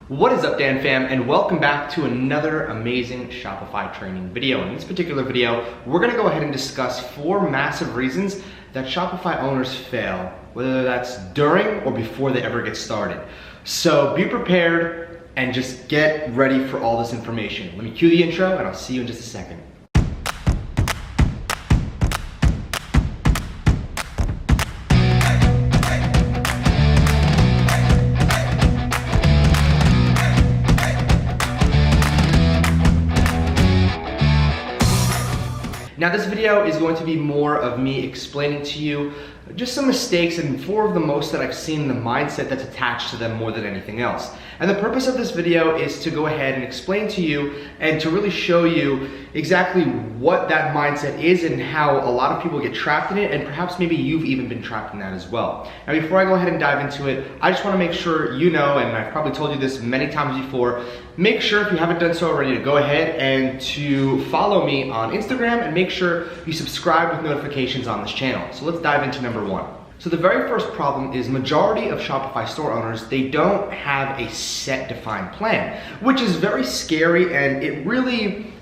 What is up, Dan fam, and welcome back to another amazing Shopify training video. In this particular video, we're gonna go ahead and discuss 4 massive reasons that Shopify owners fail, whether that's during or before they ever get started. So be prepared and just get ready for all this information. Let me cue the intro and I'll see you in just a second. Now this video is going to be more of me explaining to you just some mistakes and 4 of the most that I've seen in the mindset that's attached to them more than anything else. And the purpose of this video is to go ahead and explain to you and to really show you exactly what that mindset is and how a lot of people get trapped in it, and perhaps maybe you've even been trapped in that as well. Now before I go ahead and dive into it, I just want to make sure you know, and I've probably told you this many times before, make sure if you haven't done so already to go ahead and to follow me on Instagram, and make sure you subscribe with notifications on this channel. So let's dive into number 1. So the very first problem is majority of Shopify store owners, they don't have a set defined plan, which is very scary, and it really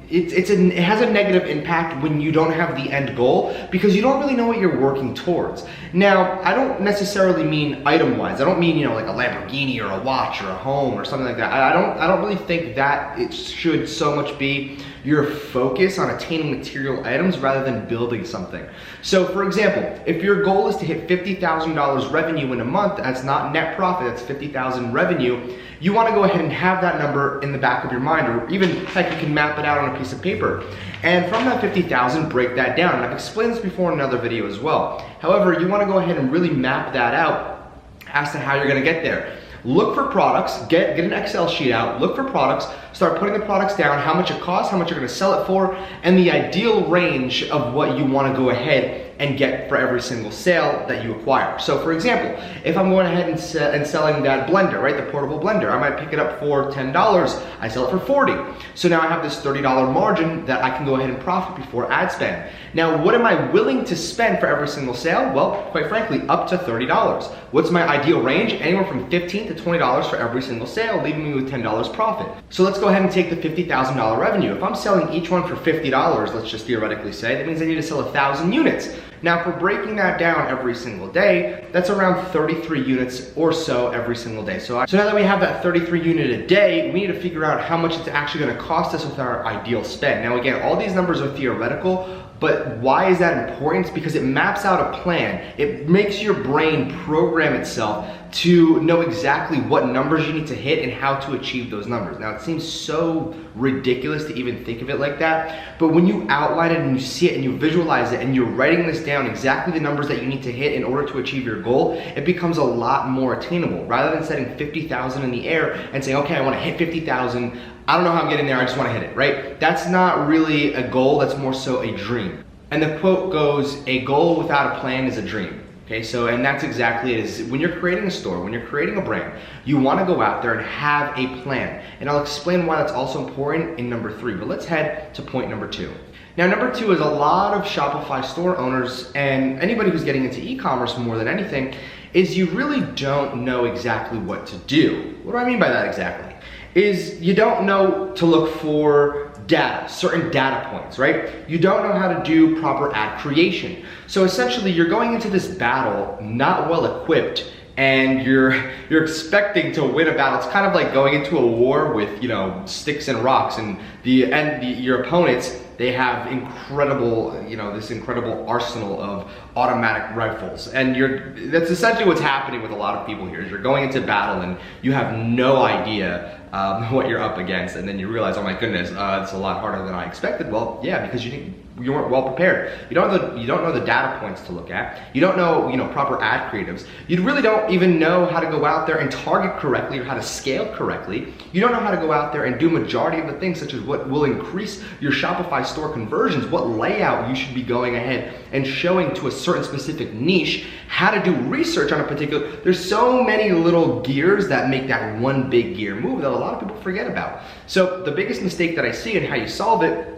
it has a negative impact when you don't have the end goal, because you don't really know what you're working towards. Now, I don't necessarily mean item-wise. I don't mean, like a Lamborghini or a watch or a home or something like that. I don't really think that it should so much be your focus on attaining material items rather than building something. So for example, if your goal is to hit $50,000 revenue in a month, that's not net profit, that's 50,000 revenue, you want to go ahead and have that number in the back of your mind, or even like you can map it out on a piece of paper. And from that 50,000, break that down. And I've explained this before in another video as well. However, you want to go ahead and really map that out as to how you're going to get there. Look for products, get an Excel sheet out, look for products, start putting the products down, how much it costs, how much you're gonna sell it for, and the ideal range of what you wanna go ahead and get for every single sale that you acquire. So for example, if I'm going ahead and selling that blender, right, the portable blender, I might pick it up for $10, I sell it for $40. So now I have this $30 margin that I can go ahead and profit before ad spend. Now, what am I willing to spend for every single sale? Well, quite frankly, up to $30. What's my ideal range? Anywhere from $15 to $20 for every single sale, leaving me with $10 profit. So let's go ahead and take the $50,000 revenue. If I'm selling each one for $50, let's just theoretically say, that means I need to sell 1,000 units. Now, for breaking that down every single day, that's around 33 units or so every single day. So now that we have that 33 unit a day, we need to figure out how much it's actually gonna cost us with our ideal spend. Now again, all these numbers are theoretical, but why is that important? It's because it maps out a plan. It makes your brain program itself to know exactly what numbers you need to hit and how to achieve those numbers. Now, it seems so ridiculous to even think of it like that, but when you outline it and you see it and you visualize it and you're writing this down, exactly the numbers that you need to hit in order to achieve your goal, it becomes a lot more attainable. Rather than setting 50,000 in the air and saying, okay, I wanna hit 50,000, I don't know how I'm getting there, I just wanna hit it, right? That's not really a goal, that's more so a dream. And the quote goes, a goal without a plan is a dream. Okay, so, and that's exactly it. Is when you're creating a store, when you're creating a brand, you want to go out there and have a plan. And I'll explain why that's also important in number 3, but let's head to point number 2. Now, number 2 is a lot of Shopify store owners and anybody who's getting into e-commerce more than anything, is you really don't know exactly what to do. What do I mean by that exactly? Is you don't know to look for data, certain data points, right? You don't know how to do proper ad creation. So essentially you're going into this battle not well equipped, and you're expecting to win a battle. It's kind of like going into a war with, sticks and rocks, and your opponents, they have incredible, this incredible arsenal of automatic rifles. And that's essentially what's happening with a lot of people here, is you're going into battle and you have no idea what you're up against, and then you realize, oh my goodness, it's a lot harder than I expected. Well, yeah, because you weren't well prepared. You don't know the data points to look at. You don't know, proper ad creatives. You really don't even know how to go out there and target correctly or how to scale correctly. You don't know how to go out there and do majority of the things, such as what will increase your Shopify store conversions, what layout you should be going ahead and showing to a certain specific niche, how to do research on a particular, there's so many little gears that make that one big gear move that a lot of people forget about. So the biggest mistake that I see and how you solve it,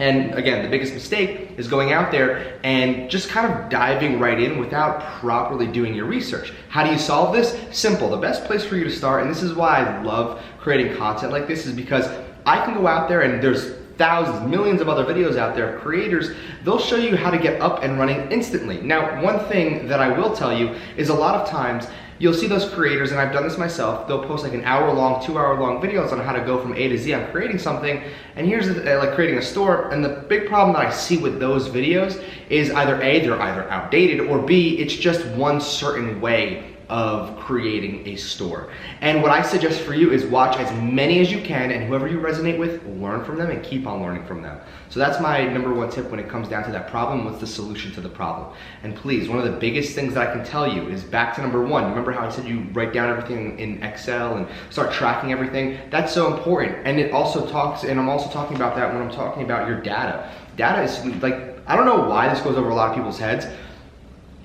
And again, the biggest mistake is going out there and just kind of diving right in without properly doing your research. How do you solve this? Simple. The best place for you to start, and this is why I love creating content like this, is because I can go out there and there's thousands, millions of other videos out there of creators. They'll show you how to get up and running instantly. Now, one thing that I will tell you is a lot of times you'll see those creators, and I've done this myself, they'll post like an hour-long, 2-hour-long videos on how to go from A to Z on creating something, and here's like creating a store, and the big problem that I see with those videos is either A, they're either outdated, or B, it's just one certain way of creating a store. And what I suggest for you is watch as many as you can, and whoever you resonate with, learn from them and keep on learning from them. So that's my number one tip when it comes down to that problem. What's the solution to the problem? And please, one of the biggest things that I can tell you is back to number one. Remember how I said you write down everything in Excel and start tracking everything? That's so important. And it also talks, and I'm also talking about that when I'm talking about your data. Data is like, I don't know why this goes over a lot of people's heads.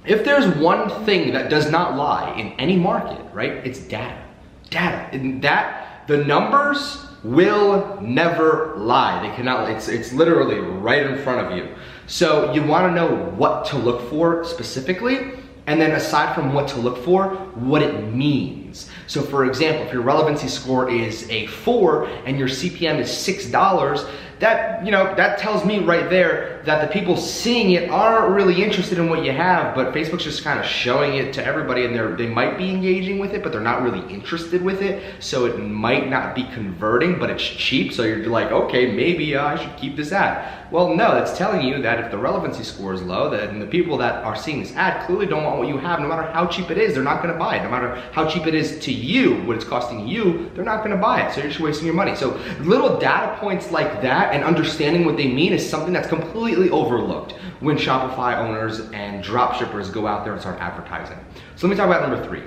If there's one thing that does not lie in any market, right, it's data. Data. And the numbers will never lie. They cannot, it's literally right in front of you. So you wanna know what to look for specifically, and then aside from what to look for, what it means. So for example, if your relevancy score is a 4 and your CPM is $6, that tells me right there that the people seeing it aren't really interested in what you have, but Facebook's just kind of showing it to everybody, and they might be engaging with it, but they're not really interested with it, so it might not be converting, but it's cheap, so you're like, okay, maybe I should keep this ad. Well, no, that's telling you that if the relevancy score is low, then the people that are seeing this ad clearly don't want what you have. No matter how cheap it is, they're not gonna buy it. No matter how cheap it is to you, what it's costing you, they're not gonna buy it, so you're just wasting your money. So little data points like that and understanding what they mean is something that's completely overlooked when Shopify owners and dropshippers go out there and start advertising. So let me talk about number 3.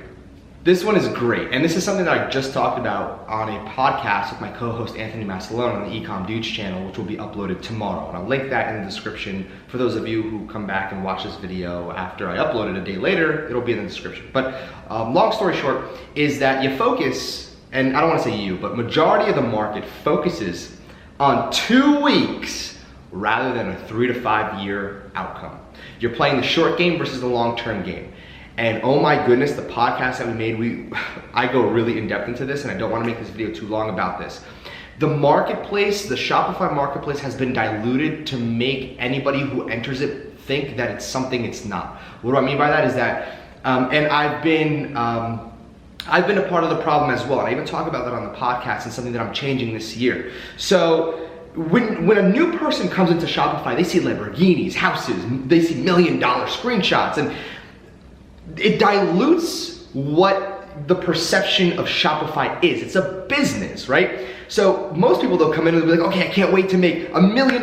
This one is great, and this is something that I just talked about on a podcast with my co-host Anthony Masalone on the Ecom Dudes channel, which will be uploaded tomorrow. And I'll link that in the description for those of you who come back and watch this video after I upload it a day later. It'll be in the description. But long story short is that you focus, and I don't want to say you, but majority of the market focuses on 2 weeks rather than a 3 to 5 year outcome. You're playing the short game versus the long-term game. And oh my goodness, the podcast that we made, I go really in depth into this, and I don't want to make this video too long about this. The marketplace, the Shopify marketplace has been diluted to make anybody who enters it think that it's something it's not. What do I mean by that is that, and I've been a part of the problem as well, and I even talk about that on the podcast and something that I'm changing this year. So when a new person comes into Shopify, they see Lamborghinis, houses, they see $1 million screenshots, and it dilutes what the perception of Shopify is. It's a business, right? So most people, they'll come in and they'll be like, okay, I can't wait to make $1 million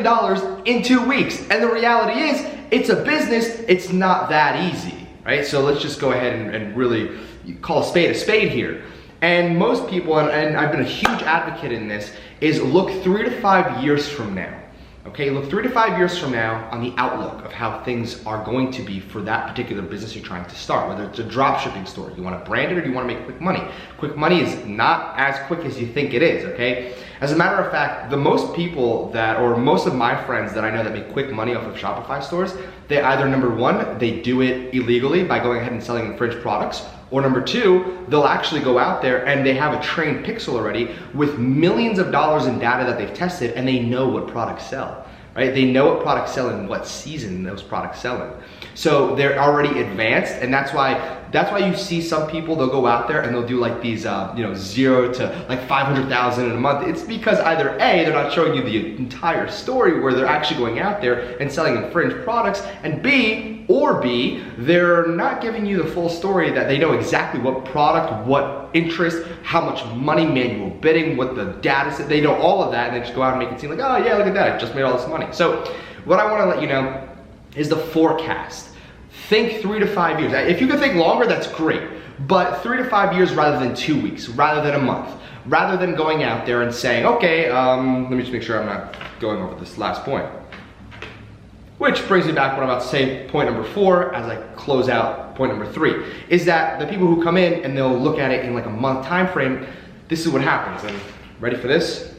in 2 weeks. And the reality is, it's a business, it's not that easy, right? So let's just go ahead and really call a spade here. And most people, and I've been a huge advocate in this, is look 3 to 5 years from now. Okay, look 3 to 5 years from now on the outlook of how things are going to be for that particular business you're trying to start, whether it's a drop shipping store. You want to brand it or you want to make quick money. Quick money is not as quick as you think it is, okay? As a matter of fact, the most people that, or most of my friends that I know that make quick money off of Shopify stores, they either, number one, they do it illegally by going ahead and selling infringed products, or number two, they'll actually go out there and they have a trained pixel already with millions of dollars in data that they've tested, and they know what products sell, right? They know what products sell and what season those products sell in. So they're already advanced, and that's why you see some people, they'll go out there and they'll do like these, 0 to like 500,000 in a month. It's because either A, they're not showing you the entire story where they're actually going out there and selling infringed products, and B, they're not giving you the full story that they know exactly what product, what interest, how much money, manual bidding, what the data said. They know all of that, and they just go out and make it seem like, oh yeah, look at that, I just made all this money. So what I want to let you know is the forecast. Think 3 to 5 years. If you can think longer, that's great. But 3 to 5 years rather than 2 weeks, rather than a month, rather than going out there and saying, okay, let me just make sure I'm not going over this last point. Which brings me back to what I'm about to say, point number 4, as I close out point number 3, is that the people who come in and they'll look at it in like a month time frame, this is what happens. And ready for this?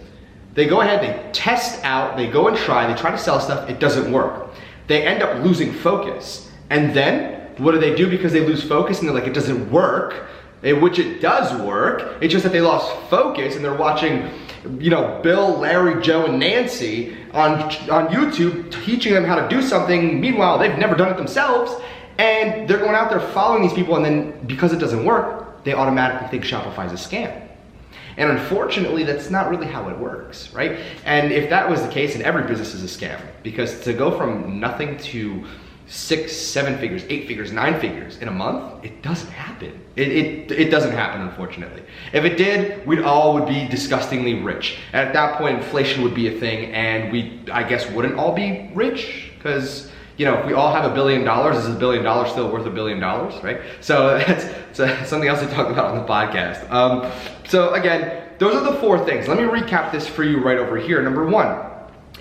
They go ahead, they test out, they go and try to sell stuff, it doesn't work. They end up losing focus. And then, what do? Because they lose focus and they're like, it doesn't work, which it does work, it's just that they lost focus and they're watching, you know, Bill, Larry, Joe, and Nancy on YouTube teaching them how to do something. Meanwhile, they've never done it themselves, and they're going out there following these people, and then because it doesn't work, they automatically think Shopify is a scam. And unfortunately, that's not really how it works, right? And if that was the case, then every business is a scam, because to go from nothing to 6, 7 figures, 8 figures, 9 figures in a month, it doesn't happen. It doesn't happen, unfortunately. If it did, we'd all be disgustingly rich. And at that point, inflation would be a thing, and we, I guess, wouldn't all be rich, because, you know, if we all have $1 billion, is $1 billion still worth $1 billion, right? So that's something else to talk about on the podcast. So again, those are the 4 things. Let me recap this for you right over here. Number 1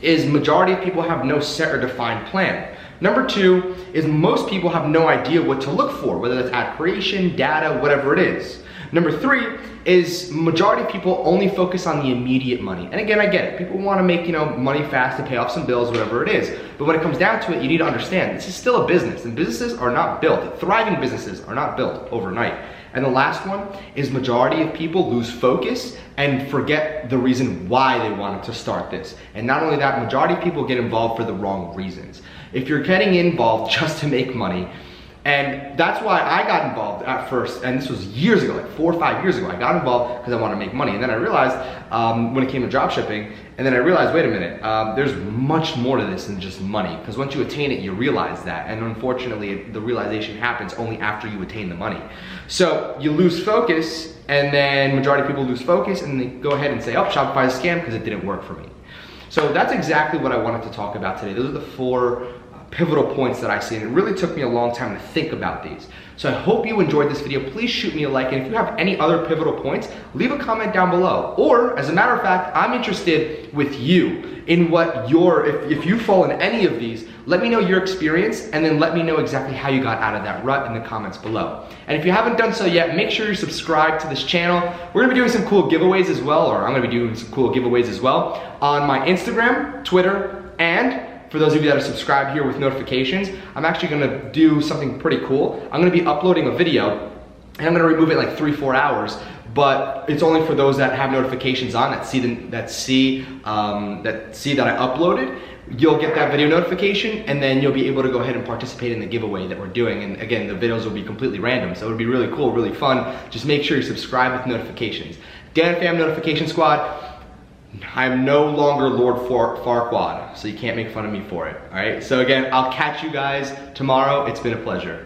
is majority of people have no set or defined plan. Number 2 is most people have no idea what to look for, whether that's ad creation, data, whatever it is. Number 3 is majority of people only focus on the immediate money. And again, I get it. People want to make, you know, money fast to pay off some bills, whatever it is. But when it comes down to it, you need to understand this is still a business, and businesses are not built. Thriving businesses are not built overnight. And the last one is majority of people lose focus and forget the reason why they wanted to start this. And not only that, majority of people get involved for the wrong reasons. If you're getting involved just to make money, and that's why I got involved at first, and this was years ago, like 4 or 5 years ago, I got involved because I wanted to make money. And then I realized, when it came to drop shipping, and then I realized, wait a minute, there's much more to this than just money. Because once you attain it, you realize that. And unfortunately, the realization happens only after you attain the money. So you lose focus, and then majority of people lose focus, and they go ahead and say, oh, Shopify is a scam because it didn't work for me. So that's exactly what I wanted to talk about today. Those are the 4 pivotal points that I see, and it really took me a long time to think about these. So I hope you enjoyed this video. Please shoot me a like, and if you have any other pivotal points, leave a comment down below. Or, as a matter of fact, I'm interested with you in what if you fall in any of these, let me know your experience, and then let me know exactly how you got out of that rut in the comments below. And if you haven't done so yet, make sure you subscribe to this channel. We're gonna be doing some cool giveaways as well, or I'm gonna be doing some cool giveaways as well on my Instagram, Twitter, and for those of you that are subscribed here with notifications, I'm actually gonna do something pretty cool. I'm gonna be uploading a video, and I'm gonna remove it like 3-4 hours, but it's only for those that have notifications on, that see that I uploaded. You'll get that video notification, and then you'll be able to go ahead and participate in the giveaway that we're doing. And again, the videos will be completely random, so it'll be really cool, really fun. Just make sure you subscribe with notifications. Dan Fam Notification Squad, I'm no longer Lord Farquaad, so you can't make fun of me for it, all right? So again, I'll catch you guys tomorrow. It's been a pleasure.